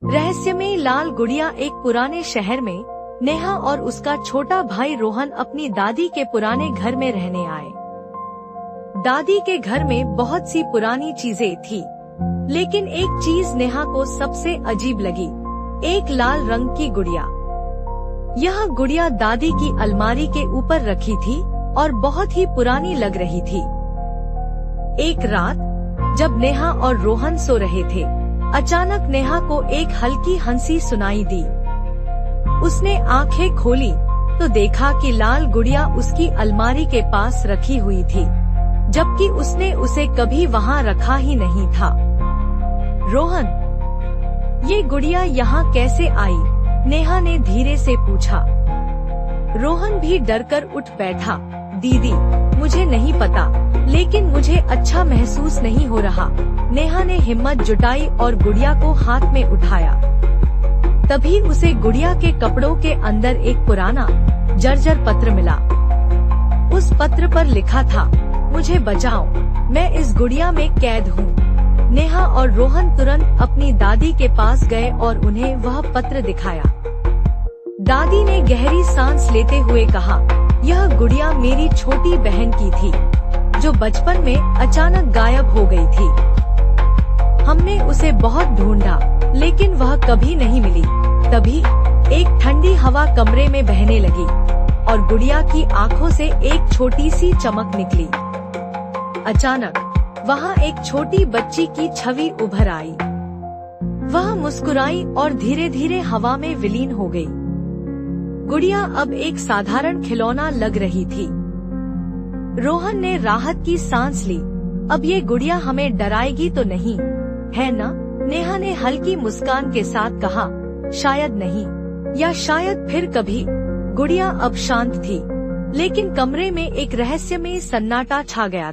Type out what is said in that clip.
रहस्यमयी लाल गुड़िया। एक पुराने शहर में नेहा और उसका छोटा भाई रोहन अपनी दादी के पुराने घर में रहने आए। दादी के घर में बहुत सी पुरानी चीजें थी, लेकिन एक चीज नेहा को सबसे अजीब लगी, एक लाल रंग की गुड़िया। यह गुड़िया दादी की अलमारी के ऊपर रखी थी और बहुत ही पुरानी लग रही थी। एक रात जब नेहा और रोहन सो रहे थे, अचानक नेहा को एक हल्की हंसी सुनाई दी। उसने आंखें खोली तो देखा कि लाल गुड़िया उसकी अलमारी के पास रखी हुई थी, जबकि उसने उसे कभी वहां रखा ही नहीं था। रोहन, ये गुड़िया यहाँ कैसे आई? नेहा ने धीरे से पूछा। रोहन भी डरकर उठ बैठा। दीदी, मुझे नहीं पता, लेकिन मुझे अच्छा महसूस नहीं हो रहा। नेहा ने हिम्मत जुटाई और गुड़िया को हाथ में उठाया। तभी उसे गुड़िया के कपड़ों के अंदर एक पुराना जर्जर पत्र मिला। उस पत्र पर लिखा था, मुझे बचाओ, मैं इस गुड़िया में कैद हूँ। नेहा और रोहन तुरंत अपनी दादी के पास गए और उन्हें वह पत्र दिखाया। दादी ने गहरी सांस लेते हुए कहा, यह गुड़िया मेरी छोटी बहन की थी, जो बचपन में अचानक गायब हो गई थी। हमने उसे बहुत ढूंढा, लेकिन वह कभी नहीं मिली। तभी एक ठंडी हवा कमरे में बहने लगी और गुड़िया की आंखों से एक छोटी सी चमक निकली। अचानक वहाँ एक छोटी बच्ची की छवि उभर आई। वह मुस्कुराई और धीरे धीरे हवा में विलीन हो गई। गुड़िया अब एक साधारण खिलौना लग रही थी। रोहन ने राहत की सांस ली। अब ये गुड़िया हमें डराएगी तो नहीं, है ना? नेहा ने हल्की मुस्कान के साथ कहा, शायद नहीं, या शायद फिर कभी। गुड़िया अब शांत थी, लेकिन कमरे में एक रहस्यमयी सन्नाटा छा गया।